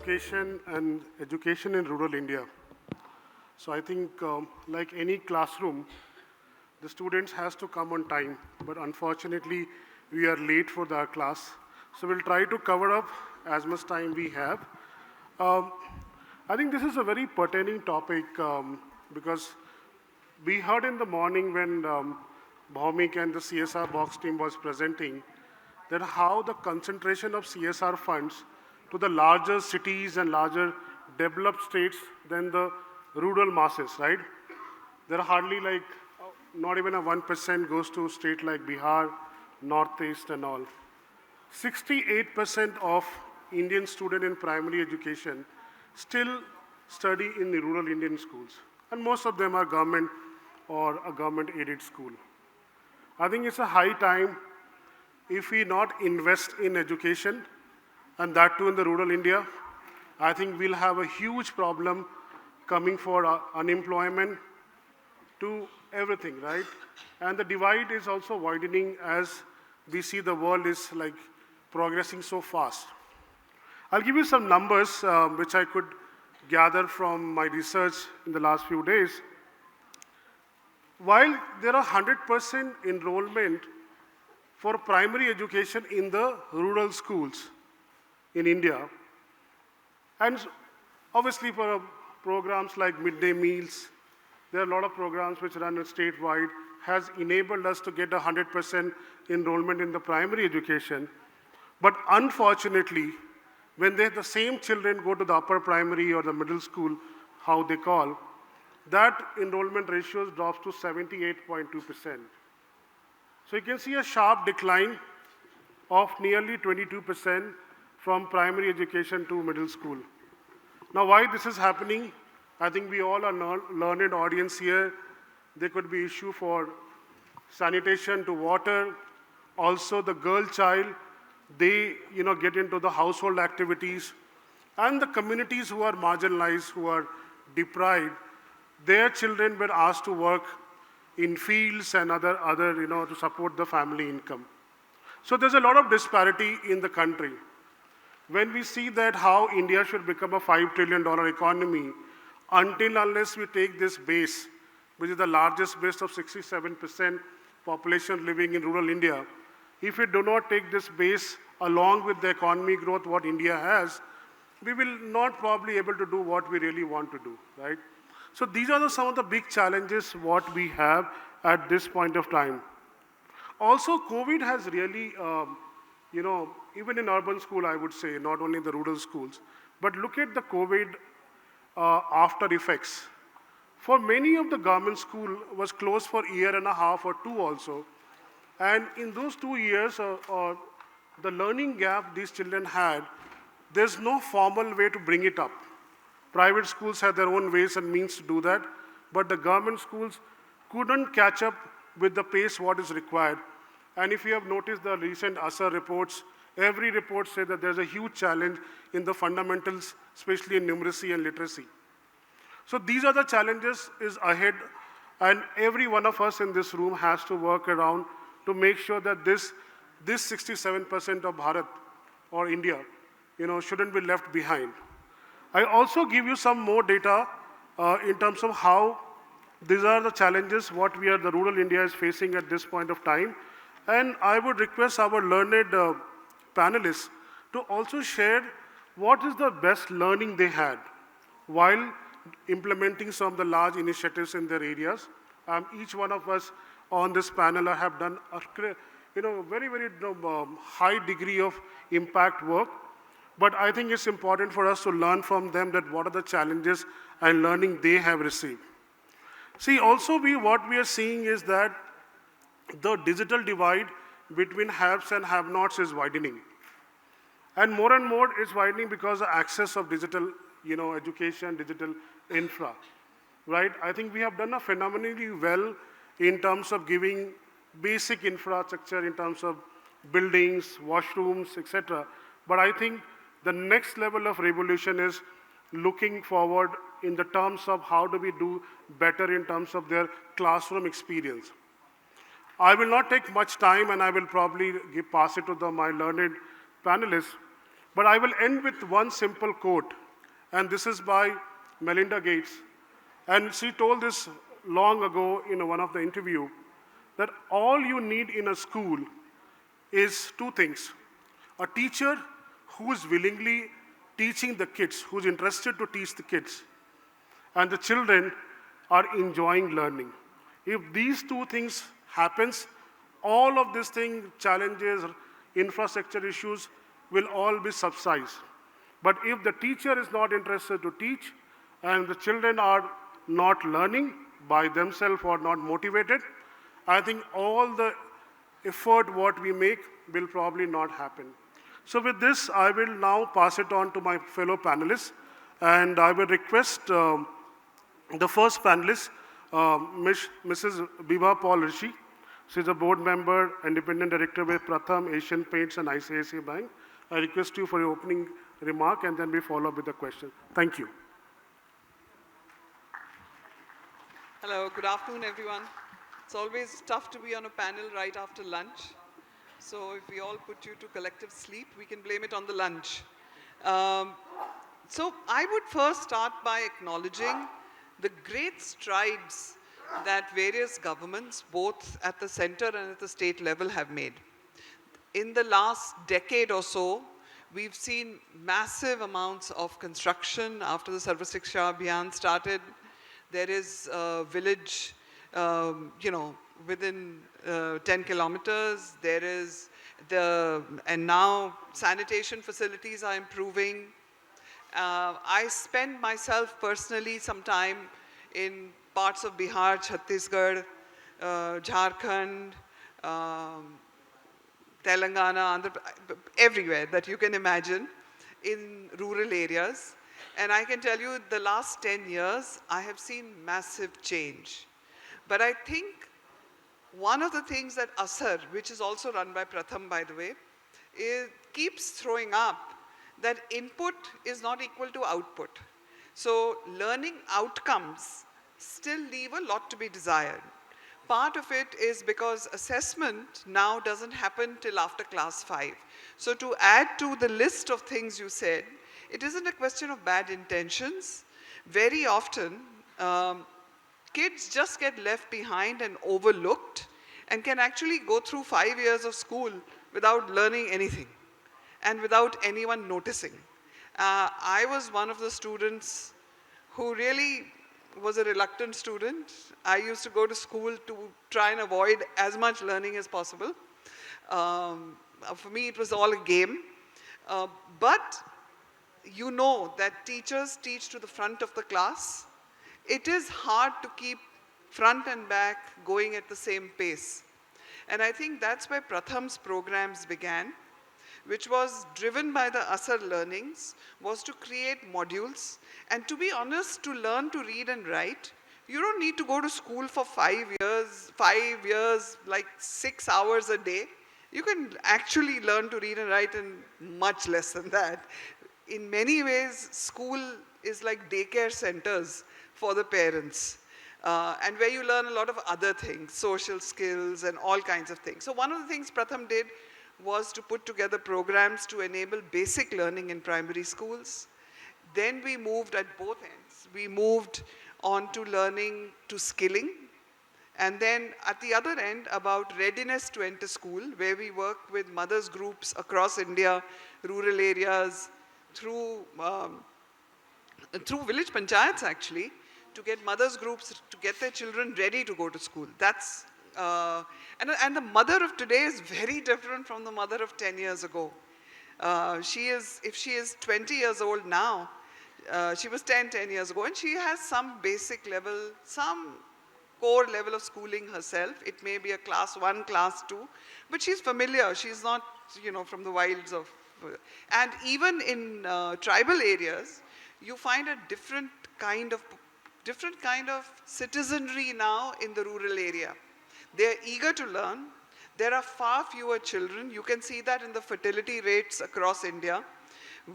education and education in rural India. So I think like any classroom, the students has to come on time, but unfortunately we are late for the class. So we'll try to cover up as much time we have. Um, I think this is a very pertaining topic because we heard in the morning when Bhaumik and the CSRBOX team was presenting that how the concentration of CSR funds to the larger cities and larger developed states than the rural masses, right? There are hardly like, not even a 1% goes to state like Bihar, Northeast and all. 68% of Indian students in primary education still study in the rural Indian schools. And most of them are government or a government aided school. I think it's a high time if we not invest in education, and that too in the rural India, I think we'll have a huge problem coming for unemployment to everything, right? And the divide is also widening as we see the world is like progressing so fast. I'll give you some numbers which I could gather from my research in the last few days. While there are 100% enrollment for primary education in the rural schools in India, and obviously for programs like midday meals, there are a lot of programs which run statewide, has enabled us to get 100% enrollment in the primary education. But unfortunately, when the same children go to the upper primary or the middle school, how they call, that enrollment ratio drops to 78.2%. So you can see a sharp decline of nearly 22% from primary education to middle school. Now why this is happening, I think we all are learned audience here. There could be issue for sanitation to water. Also the girl child, they get into the household activities. And the communities who are marginalized, who are deprived, their children were asked to work in fields and other to support the family income. So there's a lot of disparity in the country. When we see that how India should become a $5 trillion economy, until unless we take this base, which is the largest base of 67% population living in rural India, if we do not take this base along with the economy growth what India has, we will not probably able to do what we really want to do, right? So these are some of the big challenges what we have at this point of time. Also, COVID has really, even in urban school, I would say, not only in the rural schools, but look at the COVID after effects. For many of the government school was closed for a year and a half or two also. And in those 2 years, the learning gap these children had, there's no formal way to bring it up. Private schools have their own ways and means to do that, but the government schools couldn't catch up with the pace what is required. And if you have noticed the recent ASA reports, every report says that there's a huge challenge in the fundamentals, especially in numeracy and literacy. So these are the challenges is ahead, and every one of us in this room has to work around to make sure that this 67% of Bharat or India, shouldn't be left behind. I also give you some more data in terms of how these are the challenges what the rural India is facing at this point of time. And I would request our learned panelists to also share what is the best learning they had while implementing some of the large initiatives in their areas. Each one of us on this panel have done a very, very high degree of impact work. But I think it's important for us to learn from them that what are the challenges and learning they have received. See, also what we are seeing is that the digital divide between haves and have-nots is widening. And more it's widening because of access of digital education, digital infra, right? I think we have done a phenomenally well in terms of giving basic infrastructure in terms of buildings, washrooms, etc. But I think the next level of revolution is looking forward in the terms of how do we do better in terms of their classroom experience. I will not take much time and I will probably pass it to my learned panelists. But I will end with one simple quote, and this is by Melinda Gates. And she told this long ago in one of the interview, that all you need in a school is two things. A teacher who is willingly teaching the kids, who's interested to teach the kids, and the children are enjoying learning. If these two things happens, all of these things, challenges, infrastructure issues will all be subsided. But if the teacher is not interested to teach and the children are not learning by themselves or not motivated, I think all the effort what we make will probably not happen. So with this, I will now pass it on to my fellow panelists, and I will request the first panelist, Mrs. Vibha Paul Rishi. She's a board member, independent director with Pratham, Asian Paints, and ICICI Bank. I request you for your opening remark, and then we follow up with the question. Thank you. Hello, good afternoon, everyone. It's always tough to be on a panel right after lunch. So if we all put you to collective sleep, we can blame it on the lunch. So I would first start by acknowledging the great strides that various governments, both at the center and at the state level, have made. In the last decade or so, we've seen massive amounts of construction after the Sarva Shiksha Abhiyan started. There is a village, within 10 kilometers. There is and now sanitation facilities are improving. I spend myself personally some time in parts of Bihar, Chhattisgarh, Jharkhand, Telangana, everywhere that you can imagine in rural areas. And I can tell you the last 10 years, I have seen massive change. But I think one of the things that ASAR, which is also run by Pratham, by the way, keeps throwing up that input is not equal to output. So learning outcomes still leave a lot to be desired. Part of it is because assessment now doesn't happen till after class 5. So to add to the list of things you said, it isn't a question of bad intentions. Very often, kids just get left behind and overlooked and can actually go through 5 years of school without learning anything and without anyone noticing. I was one of the students who really was a reluctant student. I used to go to school to try and avoid as much learning as possible. For me, it was all a game. But you know that teachers teach to the front of the class. It is hard to keep front and back going at the same pace. And I think that's where Pratham's programs began, which was driven by the ASAR learnings, was to create modules. And to be honest, to learn to read and write, you don't need to go to school for 5 years, like 6 hours a day. You can actually learn to read and write in much less than that. In many ways, school is like daycare centers for the parents, and where you learn a lot of other things, social skills and all kinds of things. So one of the things Pratham did was to put together programs to enable basic learning in primary schools. Then we moved at both ends. We moved on to learning to skilling. And then at the other end, about readiness to enter school, where we work with mothers groups across India, rural areas, through village panchayats actually, to get mothers groups to get their children ready to go to school. That's, and the mother of today is very different from the mother of 10 years ago. If she is 20 years old now, she was 10 years ago, and she has some basic level, some core level of schooling herself. It may be a class 1, class 2, but she's familiar. She's not, from the wilds of, and even in tribal areas, you find a different kind of citizenry now in the rural area. They're eager to learn. There are far fewer children. You can see that in the fertility rates across India,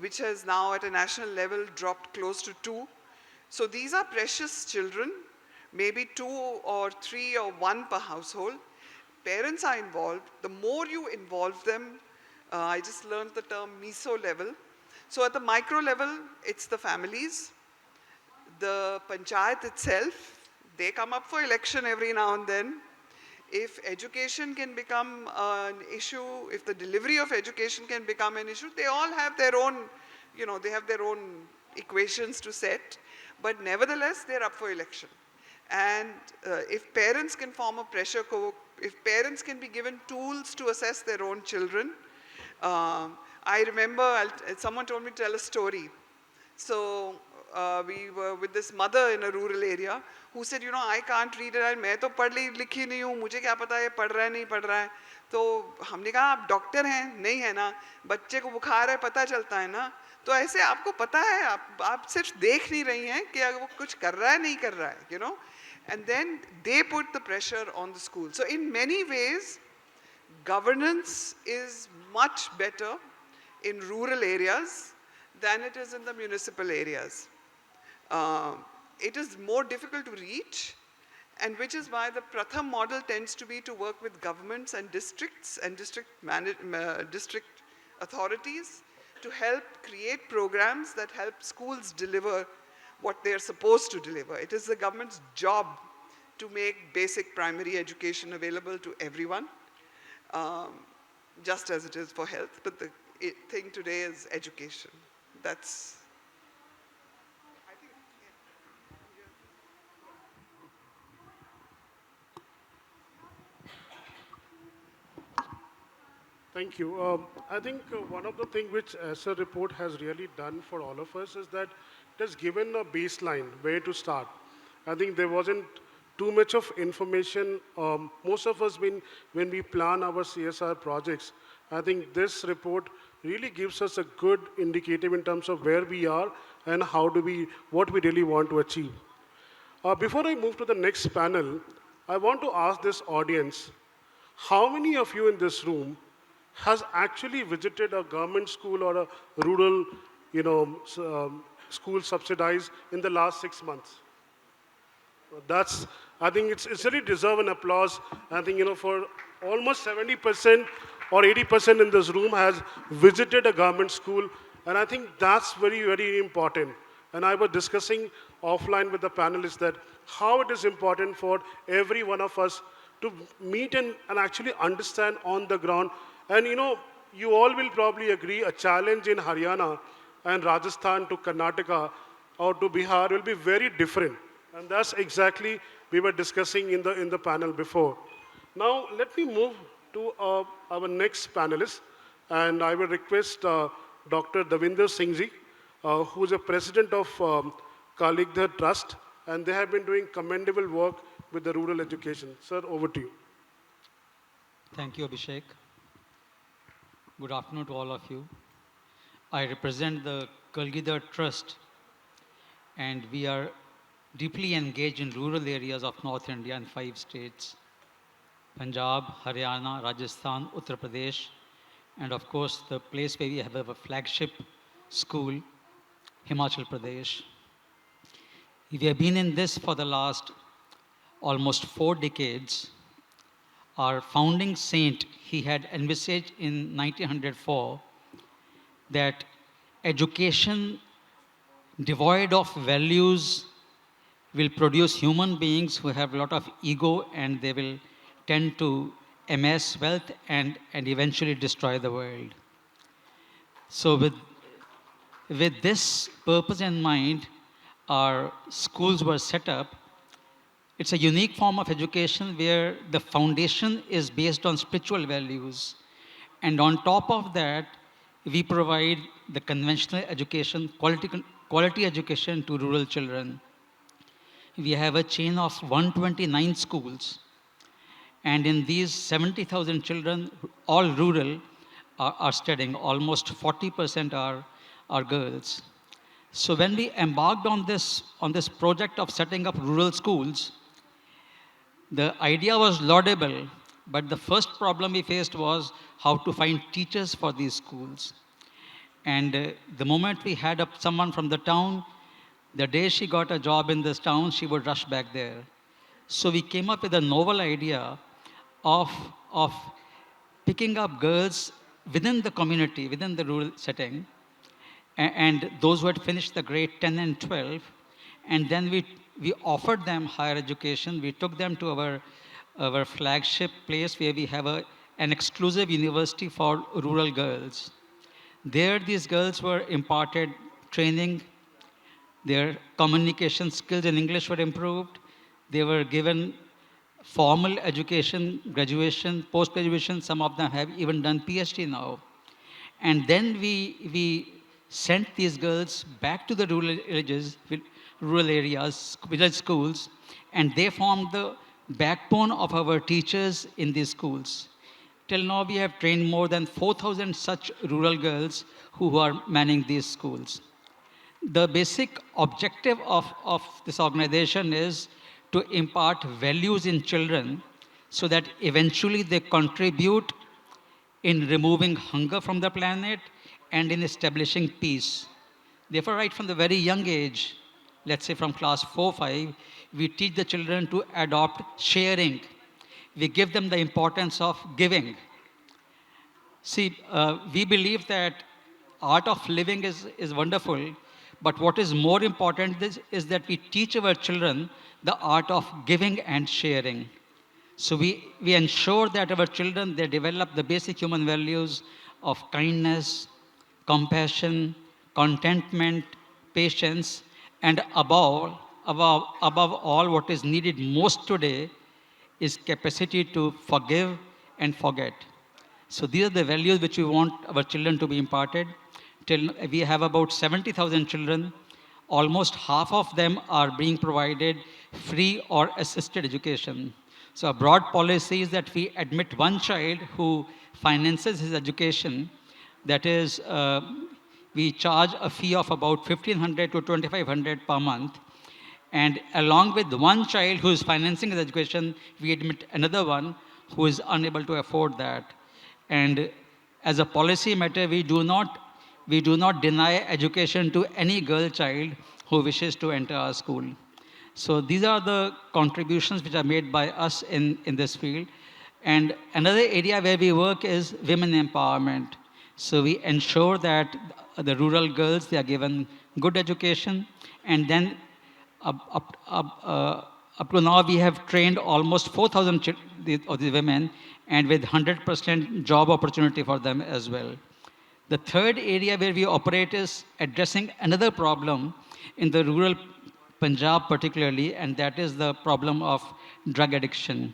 which has now at a national level dropped close to 2. So these are precious children, maybe 2 or 3 or 1 per household. Parents are involved. The more you involve them, I just learned the term meso level. So at the micro level, it's the families, the panchayat itself, they come up for election every now and then. If education can become an issue, if the delivery of education can become an issue, they all have their own, they have their own equations to set. But nevertheless, they're up for election. And if parents can form a pressure cook, if parents can be given tools to assess their own children, I remember someone told me to tell a story. So we were with this mother in a rural area who said, I can't read it. मैं तो पढ़ी लिखी नहीं हूँ, मुझे क्या पता है पढ़ रहा है नहीं पढ़ रहा है. तो हमने कहा आप डॉक्टर हैं, नहीं है ना, बच्चे को बुखार है पता चलता है ना. तो ऐसे आपको पता है, आप सिर्फ देख नहीं रही हैं कि अगर वो कुछ कर रहा है नहीं कर रहा है, And then they put the pressure on the school. So in many ways, governance is much better in rural areas than it is in the municipal areas. It is more difficult to reach, and which is why the Pratham model tends to be to work with governments and districts and district authorities to help create programs that help schools deliver what they are supposed to deliver. It is the government's job to make basic primary education available to everyone, just as it is for health. But the thing today is education. That's. Thank you. I think one of the things which ESSER report has really done for all of us is that it has given a baseline where to start. I think there wasn't too much of information. Most of us, when we plan our CSR projects, I think this report really gives us a good indicative in terms of where we are and what we really want to achieve. Before I move to the next panel, I want to ask this audience, how many of you in this room has actually visited a government school or a rural, school subsidized in the last 6 months? I think it's really deserve an applause. I think, for almost 70% or 80% in this room has visited a government school. And I think that's very, very important. And I was discussing offline with the panelists that how it is important for every one of us to meet and actually understand on the ground. And you all will probably agree a challenge in Haryana and Rajasthan to Karnataka or to Bihar will be very different. And that's exactly we were discussing in the panel before. Now, let me move to our next panelist. And I will request Dr. Davinder Singh, who is a president of Kalgidhar Trust. And they have been doing commendable work with the rural education. Sir, over to you. Thank you, Abhishek. Good afternoon to all of you. I represent the Kalgidhar Trust, and we are deeply engaged in rural areas of North India and 5 states: Punjab, Haryana, Rajasthan, Uttar Pradesh, and of course the place where we have a flagship school, Himachal Pradesh. We have been in this for the last almost 4 decades. Our founding saint, he had envisaged in 1904 that education devoid of values will produce human beings who have a lot of ego, and they will tend to amass wealth and eventually destroy the world. So with this purpose in mind, our schools were set up. It's a unique form of education where the foundation is based on spiritual values. And on top of that, we provide the conventional education, quality education to rural children. We have a chain of 129 schools. And in these 70,000 children, all rural, are studying. Almost 40% are girls. So when we embarked on this project of setting up rural schools, the idea was laudable, but the first problem we faced was how to find teachers for these schools. And the moment we had someone from the town, the day she got a job in this town, she would rush back there. So we came up with a novel idea of picking up girls within the community, within the rural setting, and those who had finished the grade 10 and 12. And then we offered them higher education. We took them to our flagship place where we have an exclusive university for rural girls. There, these girls were imparted training. Their communication skills in English were improved. They were given formal education, graduation, post-graduation. Some of them have even done PhD now. And then we sent these girls back to the rural villages, rural areas, village schools, and they formed the backbone of our teachers in these schools. Till now, we have trained more than 4,000 such rural girls who are manning these schools. The basic objective of this organization is to impart values in children so that eventually they contribute in removing hunger from the planet and in establishing peace. Therefore, right from the very young age, let's say from class 4, 5, we teach the children to adopt sharing. We give them the importance of giving. See, we believe that art of living is wonderful, but what is more important is that we teach our children the art of giving and sharing. So we ensure that our children, they develop the basic human values of kindness, compassion, contentment, patience, and above all, what is needed most today is capacity to forgive and forget. So these are the values which we want our children to be imparted. Till we have about 70,000 children. Almost half of them are being provided free or assisted education. So a broad policy is that we admit one child who finances his education. That is, we charge a fee of about 1,500 to 2,500 per month. And along with one child who is financing his education, we admit another one who is unable to afford that. And as a policy matter, we do not deny education to any girl child who wishes to enter our school. So these are the contributions which are made by us in this field. And another area where we work is women empowerment. So we ensure that the rural girls, they are given good education. And then up to now, we have trained almost 4,000 of the women, and with 100% job opportunity for them as well. The third area where we operate is addressing another problem in the rural Punjab particularly, and that is the problem of drug addiction.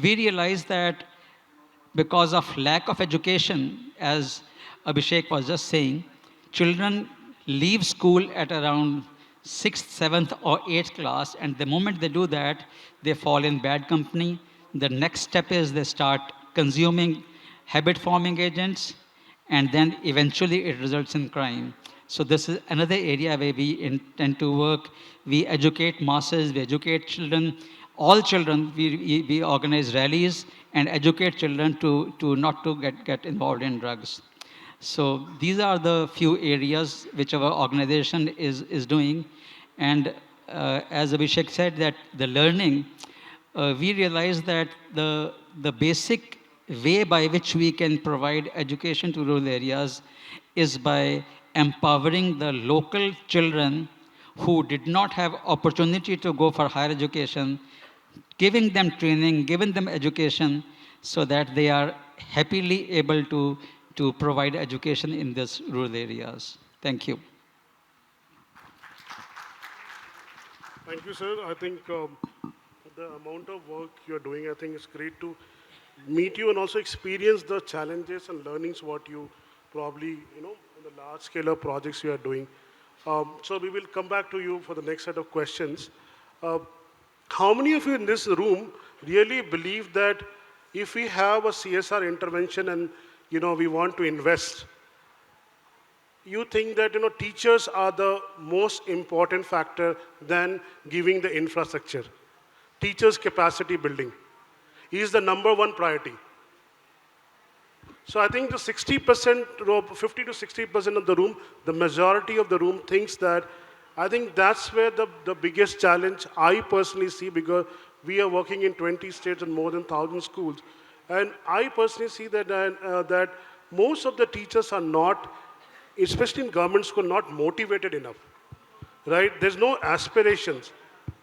We realize that because of lack of education, as Abhishek was just saying, children leave school at around 6th, 7th, or 8th class, and the moment they do that, they fall in bad company. The next step is they start consuming habit-forming agents, and then eventually it results in crime. So this is another area where we intend to work. We educate masses, we educate children, all children. We organize rallies and educate children to not to get involved in drugs. So these are the few areas which our organization is doing. And as Abhishek said, that the learning, we realize that the basic way by which we can provide education to rural areas is by empowering the local children who did not have opportunity to go for higher education, giving them training, giving them education so that they are happily able to provide education in these rural areas. Thank you. Thank you, sir. I think the amount of work you're doing, I think it's great to meet you and also experience the challenges and learnings what you probably, in the large scale of projects you are doing. So we will come back to you for the next set of questions. How many of you in this room really believe that if we have a CSR intervention and, we want to invest, you think that, teachers are the most important factor than giving the infrastructure? Teachers' capacity building is the number one priority. So I think the 60%, 50 to 60% of the room, the majority of the room thinks that, I think that's where the biggest challenge I personally see, because we are working in 20 states and more than 1,000 schools. And I personally see that, that most of the teachers are not especially in government school, not motivated enough, right? There's no aspirations.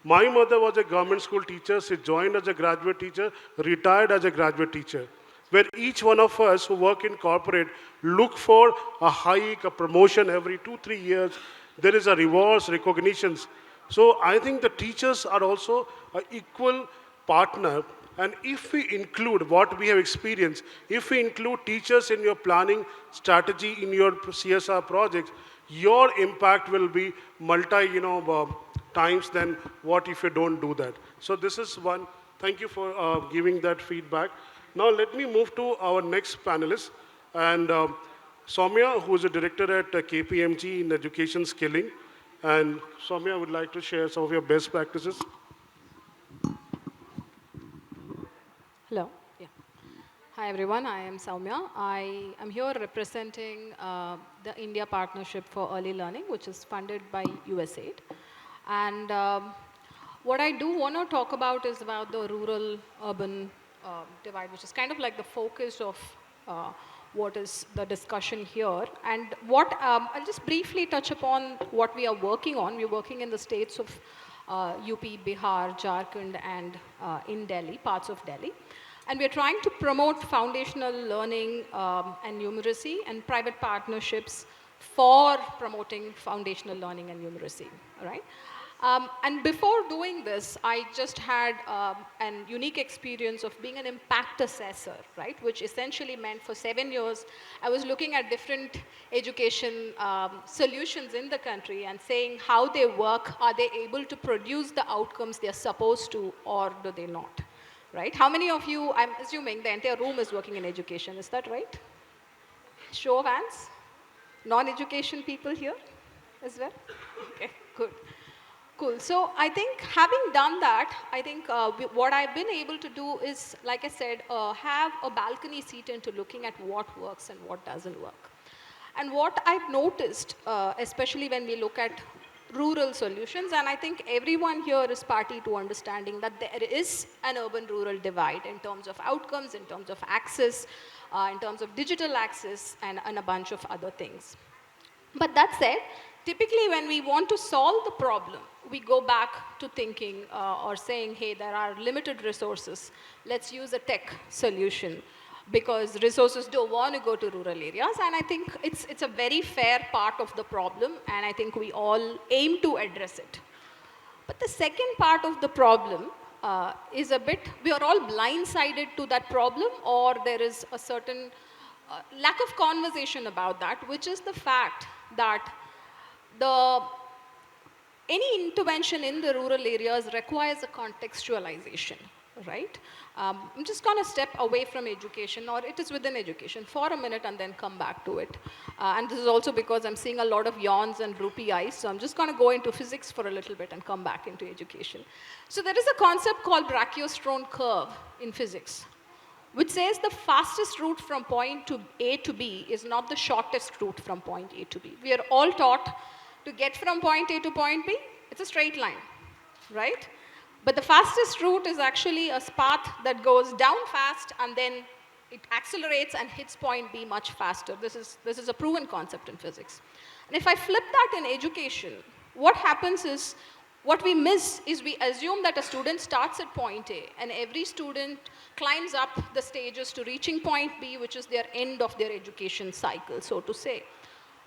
My mother was a government school teacher. She joined as a graduate teacher, retired as a graduate teacher. Where each one of us who work in corporate look for a hike, a promotion every 2, 3 years. There is a rewards, recognitions. So I think the teachers are also an equal partner. And if we include what we have experienced, if we include teachers in your planning strategy in your CSR projects, your impact will be times than what if you don't do that. So this is one. Thank you for giving that feedback. Now let me move to our next panelist. And Sowmya, who is a director at KPMG in education skilling. And Sowmya would like to share some of your best practices. Hello. Yeah. Hi everyone, I am Sowmya. I am here representing the India Partnership for Early Learning, which is funded by USAID. And what I do want to talk about is about the rural-urban divide, which is kind of like the focus of what is the discussion here. And what I'll just briefly touch upon what we are working on. We're working in the states of UP, Bihar, Jharkhand, and in Delhi, parts of Delhi. And we're trying to promote foundational learning and numeracy and private partnerships for promoting foundational learning and numeracy, all right? And before doing this, I just had an unique experience of being an impact assessor, right? Which essentially meant for 7 years, I was looking at different education solutions in the country and saying how they work, are they able to produce the outcomes they're supposed to, or do they not, right? How many of you, I'm assuming the entire room is working in education, is that right? Show of hands? Non-education people here as well? Okay, good. Cool. So I think having done that, I think what I've been able to do is, like I said, have a balcony seat into looking at what works and what doesn't work. And what I've noticed, especially when we look at rural solutions, and I think everyone here is party to understanding that there is an urban-rural divide in terms of outcomes, in terms of access, in terms of digital access, and a bunch of other things. But that said, typically when we want to solve the problem, we go back to thinking or saying, hey, there are limited resources. Let's use a tech solution because resources don't want to go to rural areas. And I think it's a very fair part of the problem, and I think we all aim to address it. But the second part of the problem is a bit, we are all blindsided to that problem, or there is a certain lack of conversation about that, which is the fact that any intervention in the rural areas requires a contextualization, right? I'm just going to step away from education, or it is within education, for a minute and then come back to it. And this is also because I'm seeing a lot of yawns and droopy eyes, so I'm just going to go into physics for a little bit and come back into education. So there is a concept called brachiostrone curve in physics, which says the fastest route from point to A to B is not the shortest route from point A to B. We are all taught to get from point A to point B, it's a straight line, right? But the fastest route is actually a path that goes down fast and then it accelerates and hits point B much faster. This is a proven concept in physics. And if I flip that in education, what happens is, what we miss is we assume that a student starts at point A and every student climbs up the stages to reaching point B, which is their end of their education cycle, so to say.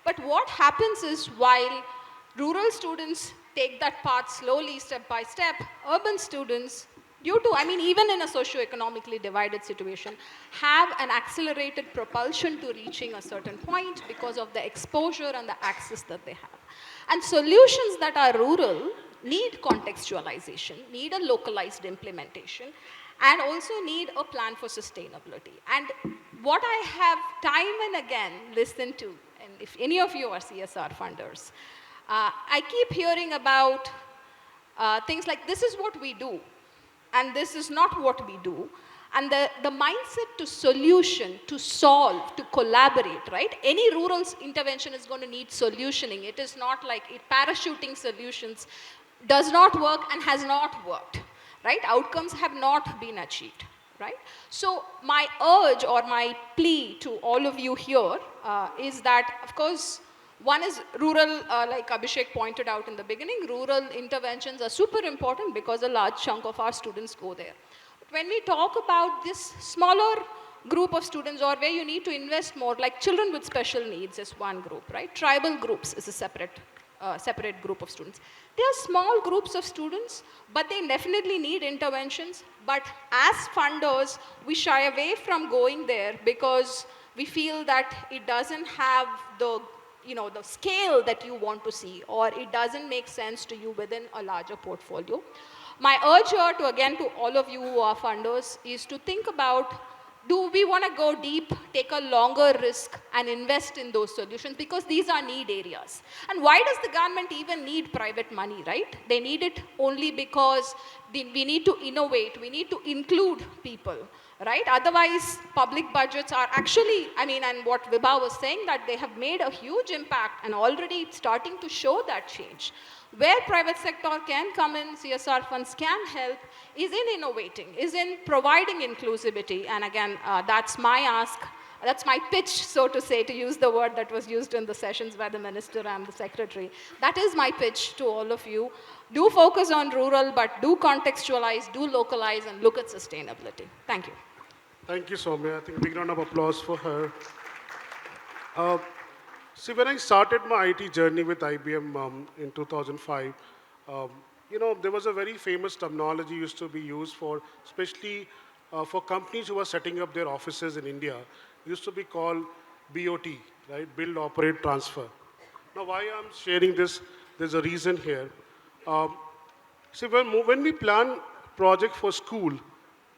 But what happens is while rural students take that path slowly, step by step, urban students, even in a socioeconomically divided situation, have an accelerated propulsion to reaching a certain point because of the exposure and the access that they have. And solutions that are rural need contextualization, need a localized implementation, and also need a plan for sustainability. And what I have time and again listened to, and if any of you are CSR funders, I keep hearing about things like, this is what we do, and this is not what we do. And the mindset to solution, to solve, to collaborate, right? Any rural intervention is going to need solutioning. It is not like parachuting solutions does not work and has not worked, right? Outcomes have not been achieved, right? So my urge or my plea to all of you here is that, of course, One is rural, like Abhishek pointed out in the beginning, rural interventions are super important because a large chunk of our students go there. But when we talk about this smaller group of students or where you need to invest more, like children with special needs is one group, right? Tribal groups is a separate group of students. They are small groups of students, but they definitely need interventions. But as funders, we shy away from going there because we feel that it doesn't have the the scale that you want to see, or it doesn't make sense to you within a larger portfolio. My urge here to, again, to all of you who are funders is to think about, do we want to go deep, take a longer risk and invest in those solutions, because these are need areas. And why does the government even need private money, right? They need it only because we need to innovate, we need to include people, right? Otherwise, public budgets are actually, and what Vibha was saying, that they have made a huge impact and already it's starting to show that change. Where private sector can come in, CSR funds can help, is in innovating, is in providing inclusivity. And again, that's my ask, that's my pitch, so to say, to use the word that was used in the sessions by the minister and the secretary. That is my pitch to all of you. Do focus on rural, but do contextualize, do localize, and look at sustainability. Thank you. Thank you, Sowmya. I think a big round of applause for her. Uh, See, when I started my IT journey with IBM in 2005, um, there was a very famous terminology used to be used for, especially for companies who were setting up their offices in India, used to be called BOT, right? Build, Operate, Transfer. Now, why I'm sharing this, there's a reason here. Um, See, when we plan project for school,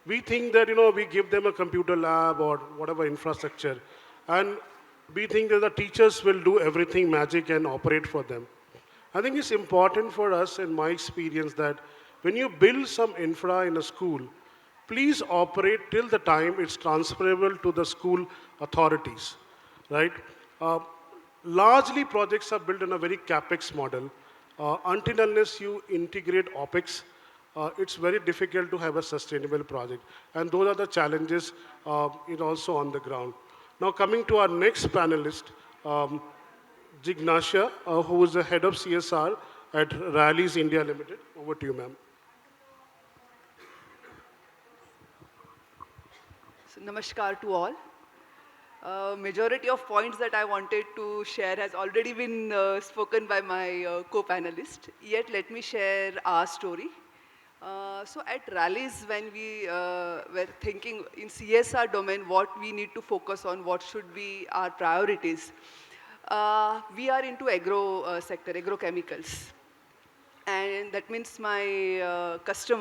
we think that, we give them a computer lab or whatever infrastructure, and we think that the teachers will do everything magic and operate for them. I think it's important for us, in my experience, that when you build some infra in a school, please operate till the time it's transferable to the school authorities, right? Uh, Largely, projects are built on a very capex model. Until unless you integrate OPEX, it's very difficult to have a sustainable project. And those are the challenges also on the ground. Now, coming to our next panelist, Jignyasa, who is the head of CSR at Rallis India Limited. Over to you, ma'am. So, namaskar to all. Majority of points that I wanted to share has already been spoken by my co-panelist. Yet, let me share our story. So at Rallis, when we were thinking in CSR domain, what we need to focus on, what should be our priorities, we are into agro sector, agrochemicals. And that means my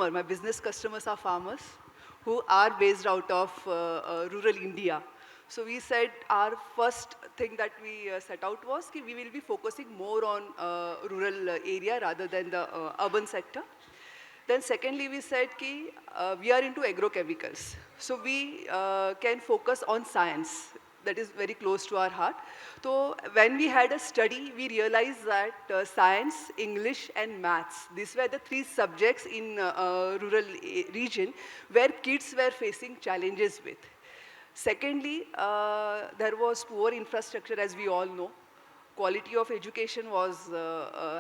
my business customers are farmers who are based out of rural India. So we said our first thing that we set out was that we will be focusing more on rural area rather than the urban sector. Then secondly, we said that we are into agrochemicals. So we can focus on science. That is very close to our heart. So when we had a study, we realized that science, English and maths, these were the three subjects in rural region where kids were facing challenges with. Secondly, there was poor infrastructure, as we all know. Quality of education was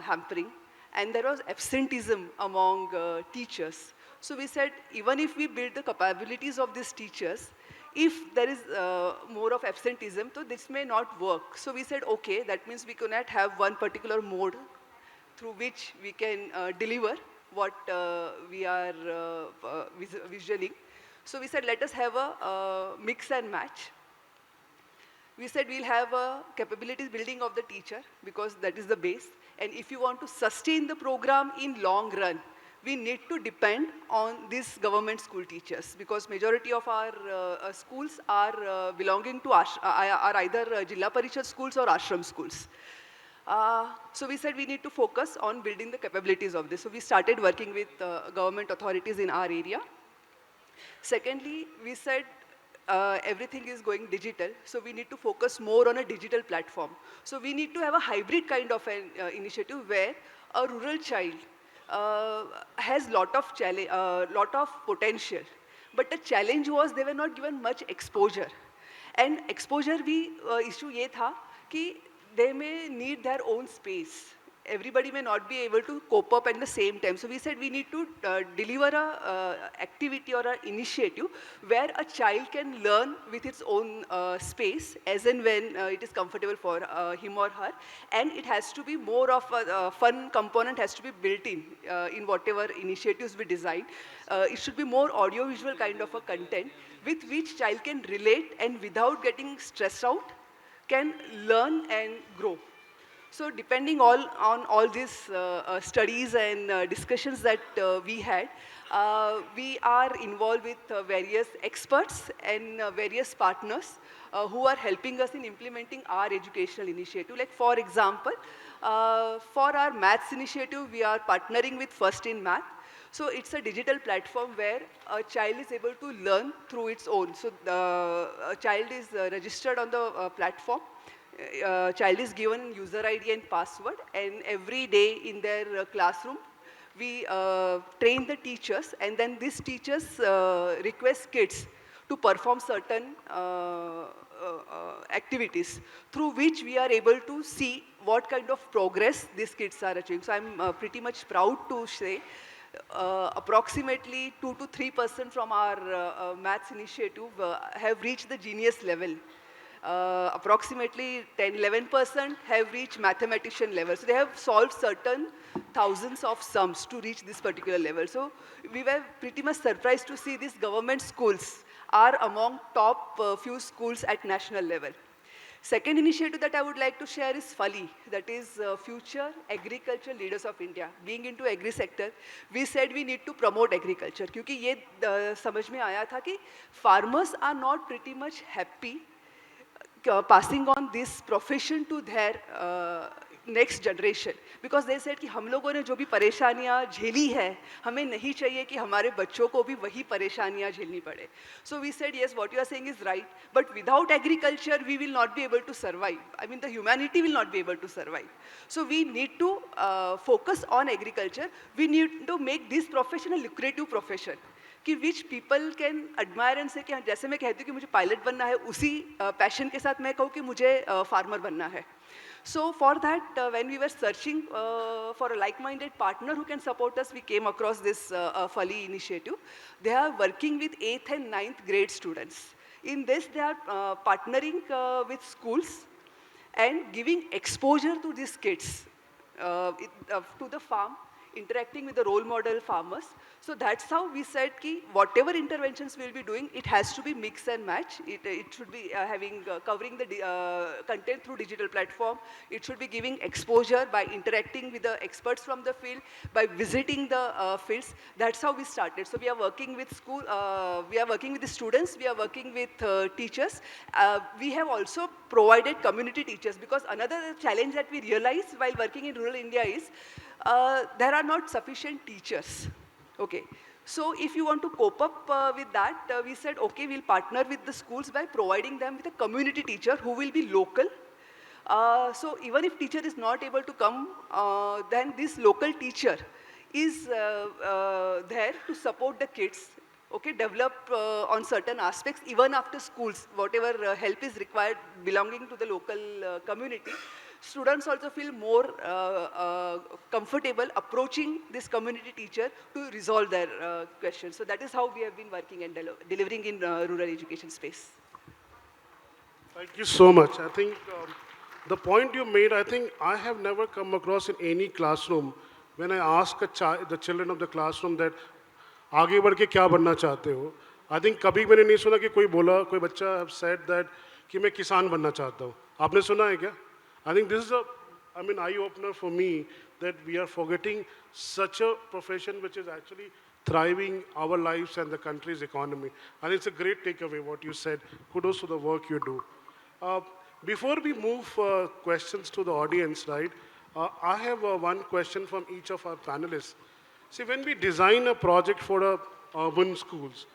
hampering. And there was absenteeism among teachers. So we said, even if we build the capabilities of these teachers, if there is more of absenteeism, so this may not work. So we said, okay, that means we cannot have one particular mode through which we can deliver what we are visioning. So we said, let us have a mix and match. We said we'll have a capabilities building of the teacher because that is the base. And if you want to sustain the program in long run, we need to depend on these government school teachers because majority of our schools are belonging to are either Jilla Parishad schools or ashram schools. So we said we need to focus on building the capabilities of this. So we started working with government authorities in our area. Secondly, we said everything is going digital, so we need to focus more on a digital platform. So we need to have a hybrid kind of an initiative where a rural child has lot of potential, but the challenge was they were not given much exposure. And exposure भी issue ये था कि they may need their own space. Everybody may not be able to cope up at the same time. So we said we need to deliver a activity or an initiative where a child can learn with its own space as and when it is comfortable for him or her. And it has to be more of a fun component has to be built in whatever initiatives we design. It should be more audio-visual kind of a content with which child can relate and without getting stressed out can learn and grow. So depending on all these studies and discussions that we had, we are involved with various experts and various partners who are helping us in implementing our educational initiative. Like for example, for our maths initiative, we are partnering with First in Math. So it's a digital platform where a child is able to learn through its own. So a child is registered on the platform. Child is given user ID and password, and every day in their classroom, we train the teachers, and then these teachers request kids to perform certain activities through which we are able to see what kind of progress these kids are achieving. So I'm pretty much proud to say approximately 2 to 3% from our maths initiative have reached the genius level. Approximately 10-11% have reached mathematician level. So they have solved certain thousands of sums to reach this particular level. So we were pretty much surprised to see these government schools are among top few schools at national level. Second initiative that I would like to share is FALI, that is Future Agriculture Leaders of India. Being into agri sector, we said we need to promote agriculture. क्योंकि ये समझ में आया था कि farmers are not pretty much happy passing on this profession to their next generation, because they said कि हम लोगों ने जो भी परेशानियाँ झेली है, हमें नहीं चाहिए कि हमारे बच्चों को भी वही परेशानियाँ झेलनी पड़े. So we said yes, what you are saying is right, but without agriculture we will not be able to survive. I mean the humanity will not be able to survive. So we need to focus on agriculture. We need to make this profession a lucrative profession, कि which people can admire and say कि जैसे मैं कहती हूँ कि मुझे pilot बनना है, उसी पैशन के साथ मैं कहूँ कि मुझे फार्मर बनना है. So for that, when we were searching for a like-minded partner who can support us, we came across this FALI initiative. They are working with 8th and 9th grade students. In this, they are partnering with schools and giving exposure to these kids to the farm, interacting with the role model farmers. So that's how we said कि whatever interventions we'll be doing, it has to be mix and match. It should be covering the content through digital platform. It should be giving exposure by interacting with the experts from the field, by visiting the fields. That's how we started. So we are working with school, we are working with the students, we are working with teachers. We have also provided community teachers, because another challenge that we realized while working in rural India is there are not sufficient teachers. Okay. So if you want to cope up with that, we said, okay, we'll partner with the schools by providing them with a community teacher who will be local. So even if teacher is not able to come, then this local teacher is there to support the kids, okay, develop on certain aspects, even after schools, whatever help is required belonging to the local community. Students also feel more comfortable approaching this community teacher to resolve their questions. So that is how we have been working and delivering in rural education space. Thank you so much. I think the point you made, I think I have never come across in any classroom when I ask the children of the classroom that आगे बढ़ के क्या बनना चाहते हो. I think कभी मैंने नहीं सुना कि कोई बोला, कोई बच्चा have said that कि मैं किसान बनना चाहता हूँ. आपने सुना है क्या? I think this is eye-opener for me that we are forgetting such a profession which is actually thriving our lives and the country's economy. And it's a great takeaway what you said. Kudos to the work you do. Before we move questions to the audience, right, I have one question from each of our panelists. See, when we design a project for urban schools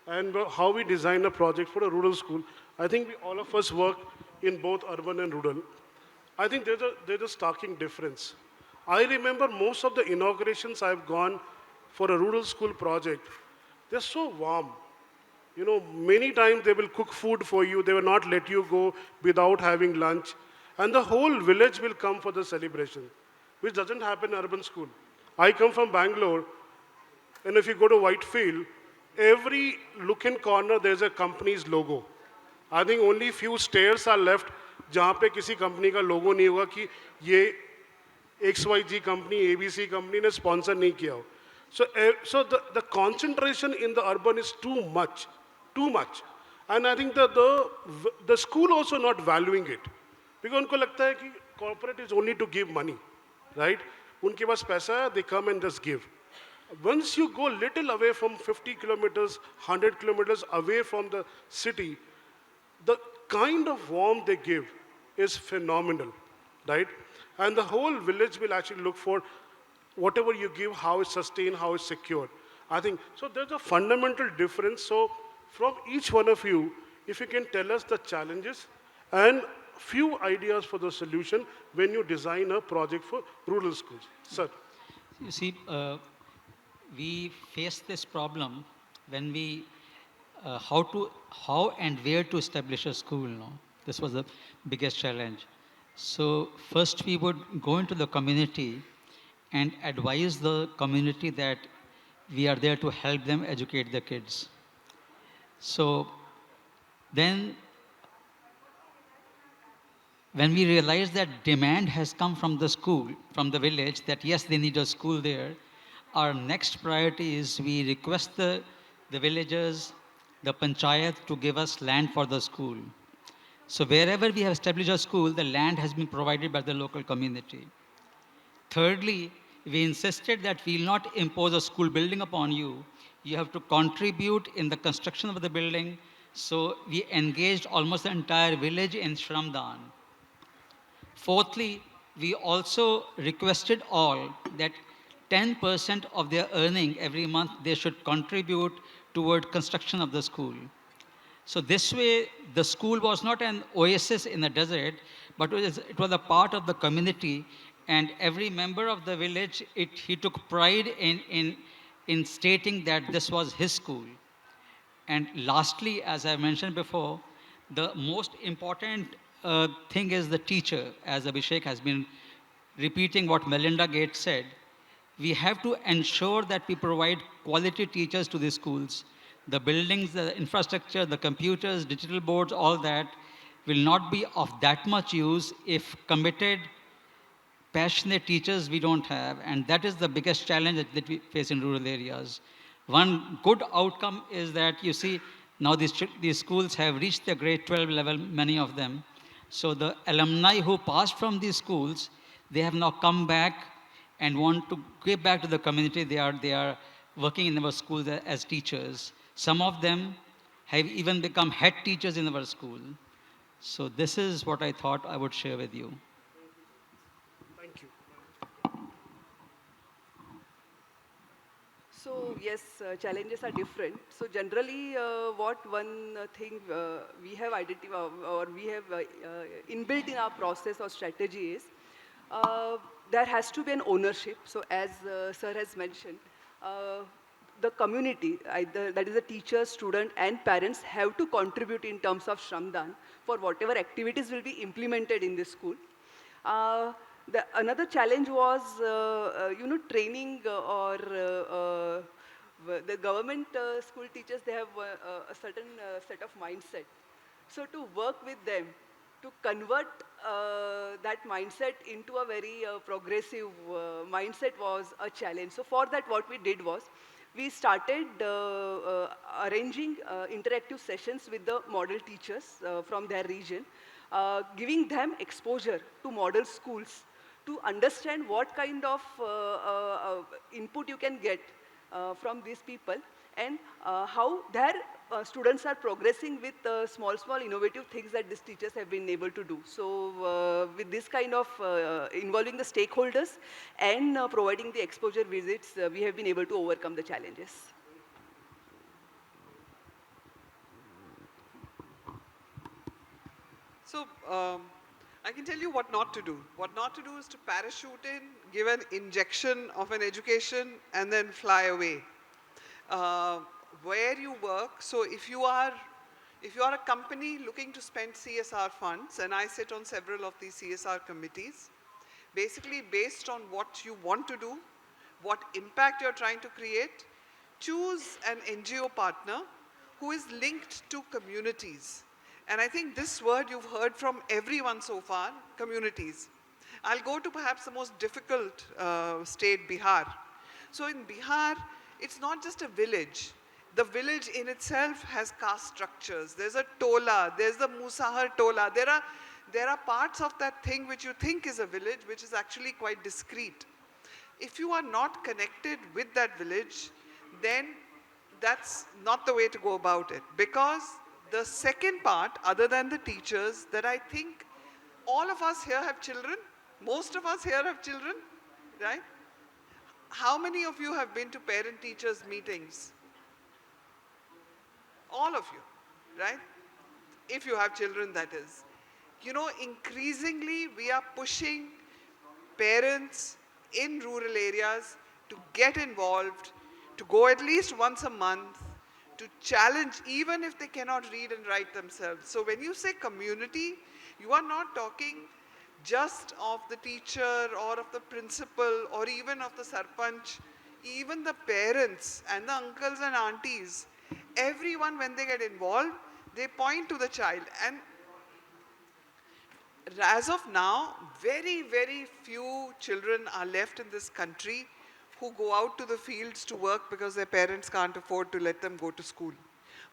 and how we design a project for a rural school, I think all of us work in both urban and rural. I think there's a starking difference. I remember most of the inaugurations I've gone for a rural school project, they're so warm. Many times they will cook food for you. They will not let you go without having lunch. And the whole village will come for the celebration, which doesn't happen in urban school. I come from Bangalore, and if you go to Whitefield, every look in corner, there's a company's logo. I think only few stairs are left जहाँ पे किसी company का लोगो नहीं होगा कि ये XYZ company, ABC company ने sponsor नहीं किया हो. So the concentration in the urban is too much. And I think the school also not valuing it. Because उनको लगता है कि corporate is only to give money, right? उनके पास पैसा है, they come and just give. Once you go little away from 50 kilometers, 100 kilometers away from the city, the kind of warmth they give is phenomenal, right? And the whole village will actually look for whatever you give, how it's sustained, how it's secured. I think, so there's a fundamental difference. So from each one of you, if you can tell us the challenges and few ideas for the solution when you design a project for rural schools. Sir. You see, we face this problem when we, how and where to establish a school. No? This was the biggest challenge. So first we would go into the community and advise the community that we are there to help them educate the kids. So then when we realize that demand has come from the school, from the village, that yes, they need a school there, our next priority is we request the villagers, the panchayat to give us land for the school. So wherever we have established a school, the land has been provided by the local community. Thirdly, we insisted that we will not impose a school building upon you. You have to contribute in the construction of the building. So we engaged almost the entire village in Shramdan. Fourthly, we also requested all that 10% of their earning every month they should contribute toward construction of the school. So this way, the school was not an oasis in the desert, but it was a part of the community, and every member of the village, he took pride in stating that this was his school. And lastly, as I mentioned before, the most important thing is the teacher, as Abhishek has been repeating what Melinda Gates said. We have to ensure that we provide quality teachers to the schools. The buildings, the infrastructure, the computers, digital boards, all that will not be of that much use if committed, passionate teachers we don't have. And that is the biggest challenge that we face in rural areas. One good outcome is that you see now these schools have reached the grade 12 level, many of them. So the alumni who passed from these schools, they have now come back and want to give back to the community. They are working in our schools as teachers. Some of them have even become head teachers in our school. So this is what I thought I would share with you. Thank you. So yes, challenges are different. So generally, what one thing we have identified or we have inbuilt in our process or strategy is there has to be an ownership. So as sir has mentioned, the community, either that is the teachers, student, and parents, have to contribute in terms of Shramdan for whatever activities will be implemented in the school. Another challenge was, training or the government school teachers, they have a certain set of mindset. So to work with them, to convert that mindset into a very progressive mindset was a challenge. So for that, what we did was, we started arranging interactive sessions with the model teachers from their region, giving them exposure to model schools to understand what kind of input you can get from these people and how their students are progressing with small innovative things that these teachers have been able to do. So with this kind of involving the stakeholders and providing the exposure visits, we have been able to overcome the challenges. So I can tell you what not to do. What not to do is to parachute in, give an injection of an education, and then fly away. Where you work, so if you are If you are a company looking to spend CSR funds, and I sit on several of these CSR committees, basically based on what you want to do, what impact you're trying to create, choose an NGO partner who is linked to communities. And I think this word you've heard from everyone so far, communities. I'll go to perhaps the most difficult state, Bihar. So in Bihar, it's not just a village. The village in itself has caste structures. There's a tola, there's the Musahar tola. There are parts of that thing which you think is a village, which is actually quite discrete. If you are not connected with that village, then that's not the way to go about it. Because the second part, other than the teachers, that I think all of us here have children, most of us here have children, right? How many of you have been to parent-teachers meetings? All of you, right? If you have children, that is. You know, increasingly we are pushing parents in rural areas to get involved, to go at least once a month, to challenge even if they cannot read and write themselves. So when you say community, you are not talking just of the teacher or of the principal or even of the sarpanch, even the parents and the uncles and aunties, everyone when they get involved, they point to the child. And as of now, very, very few children are left in this country who go out to the fields to work because their parents can't afford to let them go to school.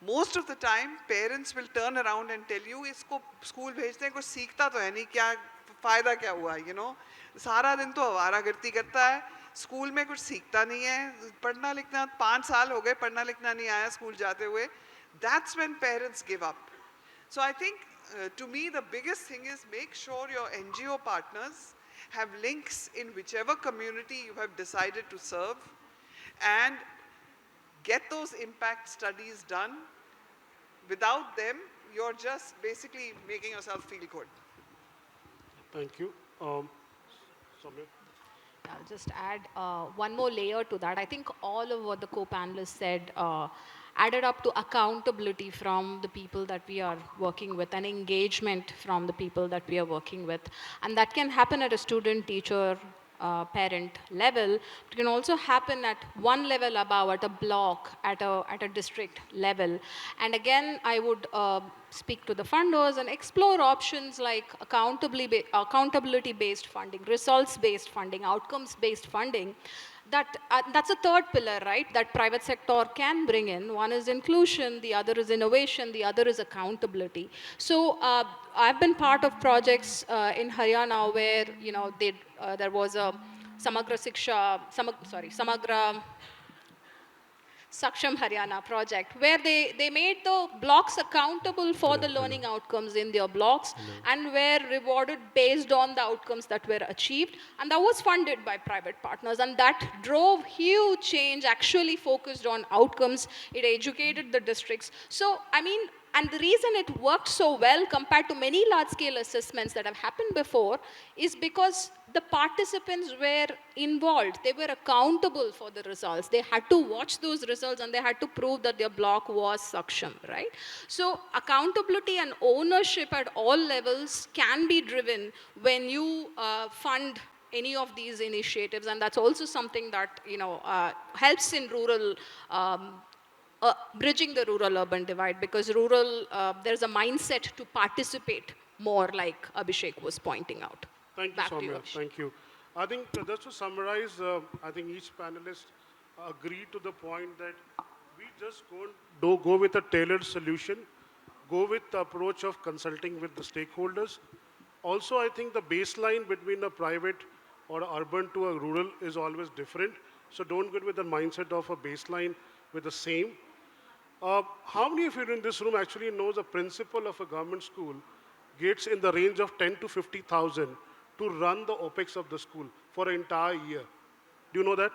Most of the time, parents will turn around and tell you, इसको school भेजते हैं, कुछ सीखता तो है नहीं, क्या फायदा क्या हुआ, you know? सारा दिन तो आवारागर्दी करता है, स्कूल में कुछ सीखता नहीं है, पढ़ना लिखना 5 साल हो गए, पढ़ना लिखना नहीं आया स्कूल जाते हुए. That's when parents give up. So I think, to me, the biggest thing is make sure your NGO partners have links in whichever community you have decided to serve, and get those impact studies done. Without them, you're just basically making yourself feel good. Thank you. Sowmya? I'll just add one more layer to that. I think all of what the co-panelists said added up to accountability from the people that we are working with and engagement from the people that we are working with. And that can happen at a student, teacher, parent level. It can also happen at one level above, at a block, at a district level. And again, I would speak to the funders and explore options like accountability-based funding, results-based funding, outcomes-based funding. That's a third pillar, right, that private sector can bring in. One is inclusion, the other is innovation, the other is accountability. So I've been part of projects in Haryana where, you know, there was a Samagra Saksham Haryana project, where they made the blocks accountable for the learning outcomes in their blocks and were rewarded based on the outcomes that were achieved. And that was funded by private partners. And that drove huge change, actually focused on outcomes. It educated the districts. So, I mean, and the reason it worked so well compared to many large-scale assessments that have happened before is because the participants were involved. They were accountable for the results. They had to watch those results and they had to prove that their block was Saksham, right? So accountability and ownership at all levels can be driven when you fund any of these initiatives, and that's also something that, you know, helps in rural bridging the rural-urban divide, because there's a mindset to participate more, like Abhishek was pointing out. Thank you, Back to you, Sowmya. Abhishek. Thank you. I think just to summarize, I think each panelist agreed to the point that we just don't go with a tailored solution, go with the approach of consulting with the stakeholders. Also, I think the baseline between a private or urban to a rural is always different. So don't go with the mindset of a baseline with the same. How many of you in this room actually knows the principal of a government school gets in the range of 10 to 50,000 to run the OPEX of the school for an entire year? Do you know that?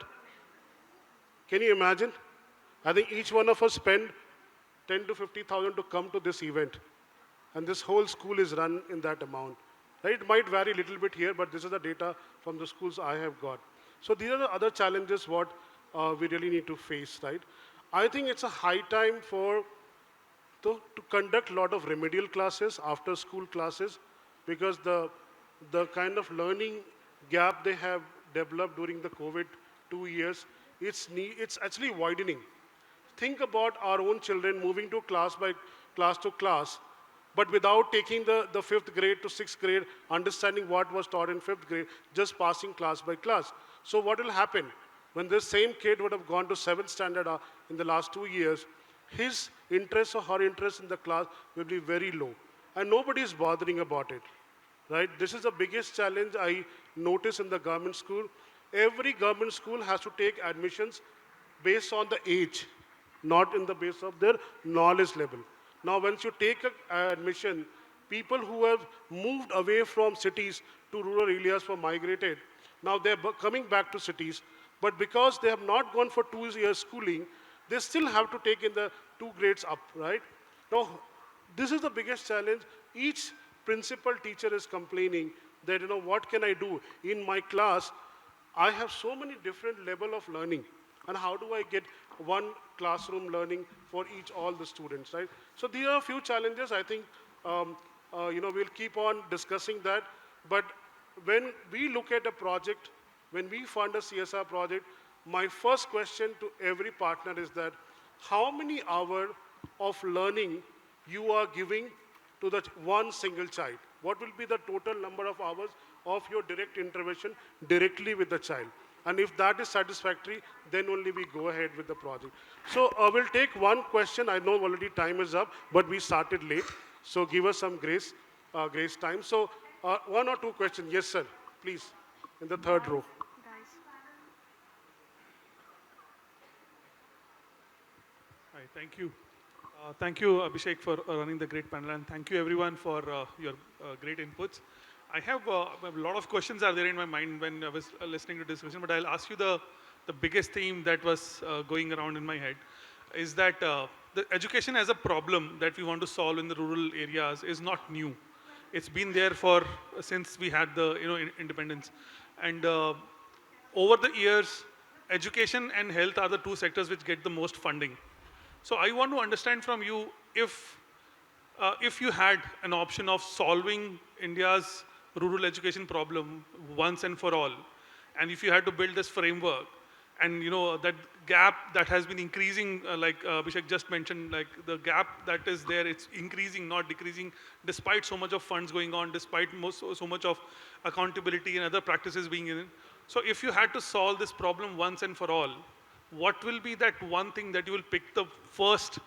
Can you imagine? I think each one of us spend 10 to 50,000 to come to this event. And this whole school is run in that amount. Right? It might vary a little bit here, but this is the data from the schools I have got. So these are the other challenges what we really need to face, right? I think it's a high time for to conduct a lot of remedial classes, after school classes, because the kind of learning gap they have developed during the COVID 2 years, it's actually widening. Think about our own children moving to class by class to class, but without taking the fifth grade to sixth grade, understanding what was taught in fifth grade, just passing class by class. So what will happen? When this same kid would have gone to seventh standard in the last 2 years, his interest or her interest in the class will be very low. And nobody is bothering about it, right? This is the biggest challenge I notice in the government school. Every government school has to take admissions based on the age, not in the base of their knowledge level. Now, once you take an admission, people who have moved away from cities to rural areas for migrated, now they're coming back to cities, but because they have not gone for 2 years schooling, they still have to take in the 2 grades up, right? Now, this is the biggest challenge. Each principal teacher is complaining that, what can I do? In my class, I have so many different level of learning. And how do I get one classroom learning for all the students, right? So these are a few challenges. I think, we'll keep on discussing that. But when we look at a project, when we fund a CSR project, my first question to every partner is that how many hours of learning you are giving to that one single child? What will be the total number of hours of your direct intervention directly with the child? And if that is satisfactory, then only we go ahead with the project. So we'll take one question. I know already time is up, but we started late. So give us some grace time. So one or two questions. Yes, sir. Please, in the third row. Hi, thank you. Thank you, Abhishek, for running the great panel, and thank you, everyone, for your great inputs. I have a lot of questions are there in my mind when I was listening to discussion, but I'll ask you the biggest theme that was going around in my head is that the education as a problem that we want to solve in the rural areas is not new. It's been there for since we had the independence, and over the years, education and health are the two sectors which get the most funding. So I want to understand from you if you had an option of solving India's rural education problem once and for all, and if you had to build this framework, and that gap that has been increasing, like Abhishek just mentioned, like the gap that is there, it's increasing, not decreasing, despite so much of funds going on, despite so much of accountability and other practices being in. So if you had to solve this problem once and for all, what will be that one thing that you will pick the first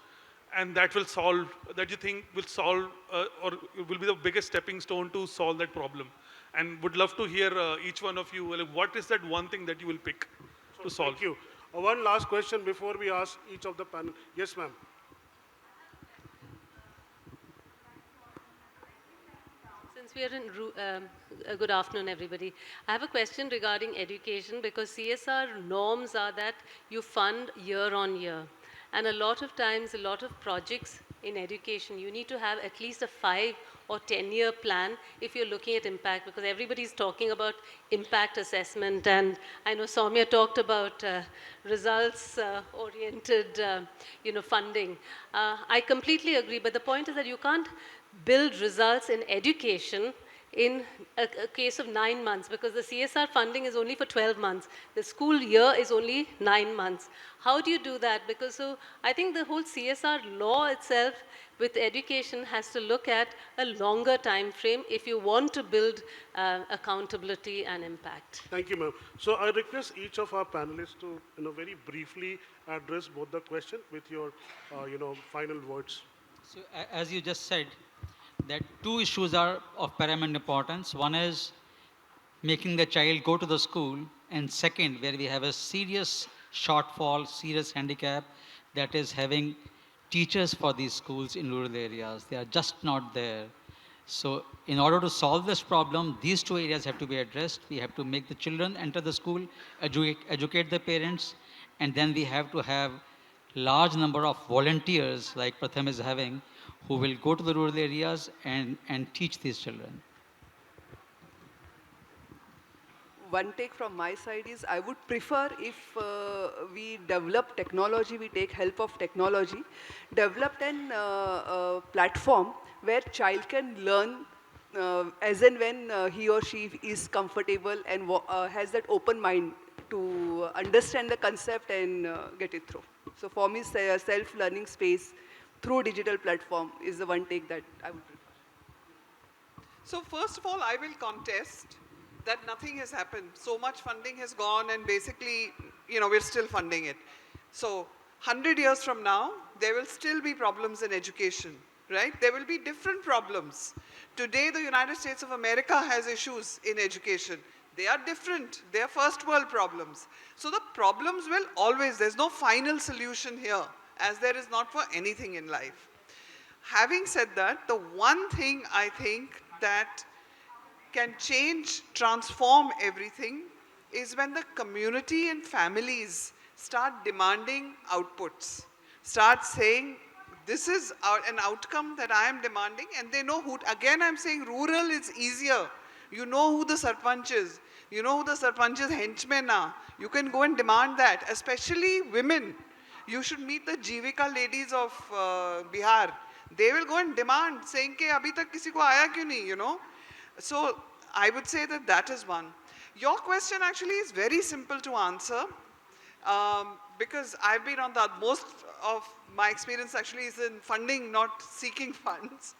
and that will solve, that you think will solve or will be the biggest stepping stone to solve that problem? And would love to hear each one of you, like, what is that one thing that you will pick to solve? Thank you. One last question before we ask each of the panel. Yes, ma'am. Since we are good afternoon, everybody. I have a question regarding education because CSR norms are that you fund year on year. And a lot of times, a lot of projects in education, you need to have at least a 5 or 10-year plan if you're looking at impact, because everybody's talking about impact assessment. And I know Sowmya talked about results-oriented funding. I completely agree, but the point is that you can't build results in education in a case of 9 months, because the CSR funding is only for 12 months. The school year is only 9 months. How do you do that? Because I think the whole CSR law itself with education has to look at a longer time frame if you want to build accountability and impact. Thank you, ma'am. So I request each of our panelists to, very briefly address both the question with your, final words. So as you just said, that two issues are of paramount importance. One is making the child go to the school, and second, where we have a serious shortfall, serious handicap, that is having teachers for these schools in rural areas. They are just not there. So in order to solve this problem, these two areas have to be addressed. We have to make the children enter the school, educate the parents, and then we have to have large number of volunteers like Pratham is having, who will go to the rural areas and teach these children. one take from my side is I would prefer if we develop technology, we take help of technology, develop an platform where child can learn as and when he or she is comfortable and has that open mind to understand the concept and get it through. So for me, self-learning space through digital platform is the one take that I would prefer. So first of all, I will contest that nothing has happened. So much funding has gone and basically, we're still funding it. So 100 years from now, there will still be problems in education, right? There will be different problems. Today, the United States of America has issues in education. They are different. They are first world problems. So the problems will always, there's no final solution here, as there is not for anything in life. Having said that, the one thing I think that can change, transform everything is when the community and families start demanding outputs, start saying, this is an outcome that I am demanding, and they know who, again I'm saying rural is easier. You know who the sarpanch is. You know who the sarpanch's henchmen are. You can go and demand that, especially women. You should meet the Jivika ladies of Bihar. They will go and demand, saying, "Ke abhi tak kisi ko aaya kyun nahi?" So I would say that that is one. Your question actually is very simple to answer because I've been on the most of my experience actually is in funding, not seeking funds.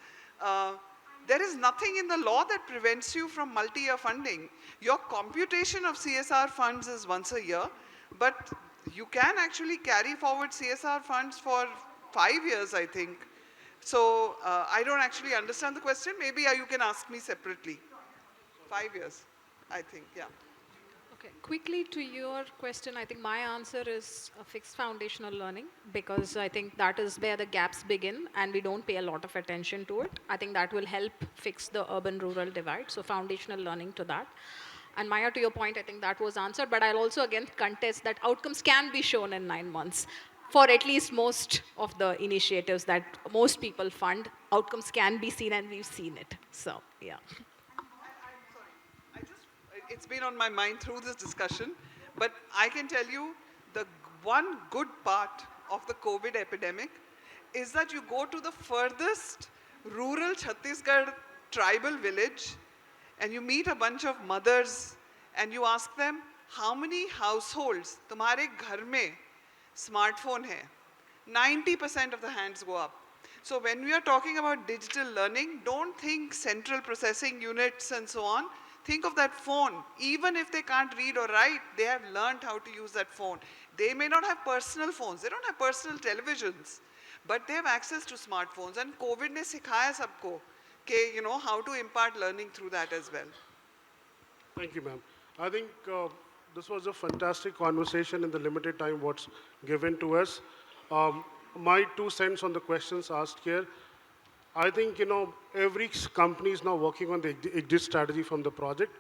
There is nothing in the law that prevents you from multi-year funding. Your computation of CSR funds is once a year, but you can actually carry forward CSR funds for 5 years, I think. So I don't actually understand the question. Maybe you can ask me separately. 5 years, I think, yeah. Okay, quickly to your question, I think my answer is a fixed foundational learning because I think that is where the gaps begin and we don't pay a lot of attention to it. I think that will help fix the urban-rural divide, so foundational learning to that. And Maya, to your point, I think that was answered, but I'll also again contest that outcomes can be shown in 9 months. For at least most of the initiatives that most people fund, outcomes can be seen and we've seen it. So, yeah. It's been on my mind through this discussion, but I can tell you the one good part of the COVID epidemic is that you go to the furthest rural Chhattisgarh tribal village and you meet a bunch of mothers and you ask them, how many households tumhare ghar mein smartphone hai? 90% of the hands go up. So when we are talking about digital learning, don't think central processing units and so on. Think of that phone. Even if they can't read or write, they have learned how to use that phone. They may not have personal phones. They don't have personal televisions. But they have access to smartphones. And COVID ne sikhaya sabko ke, how to impart learning through that as well. Thank you, ma'am. I think this was a fantastic conversation in the limited time what's given to us. My 2 cents on the questions asked here. I think, every company is now working on the exit strategy from the project.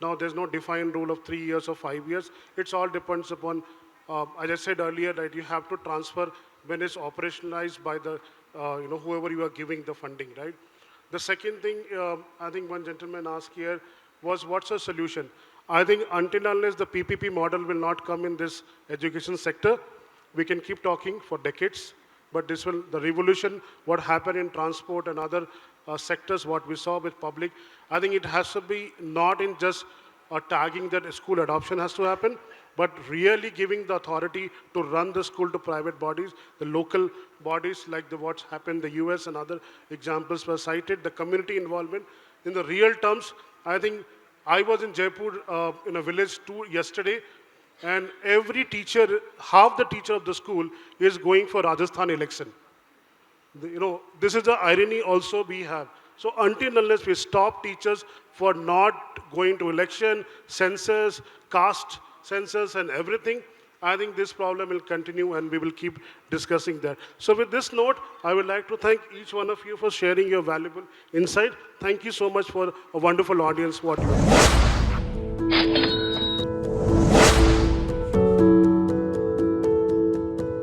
Now, there's no defined rule of 3 years or 5 years. It all depends upon, as I said earlier, that you have to transfer when it's operationalized by the, whoever you are giving the funding, right? The second thing, I think one gentleman asked here was, what's the solution? I think until unless the PPP model will not come in this education sector, we can keep talking for decades. But this will, the revolution, what happened in transport and other sectors, what we saw with public, I think it has to be not in just tagging that school adoption has to happen, but really giving the authority to run the school to private bodies, the local bodies like what's happened in the US and other examples were cited, the community involvement. In the real terms, I think I was in Jaipur in a village yesterday, and every teacher, half the teacher of the school is going for Rajasthan election. This is the irony also we have. So until unless we stop teachers for not going to election, census, caste census and everything, I think this problem will continue and we will keep discussing that. So with this note, I would like to thank each one of you for sharing your valuable insight. Thank you so much for a wonderful audience. What you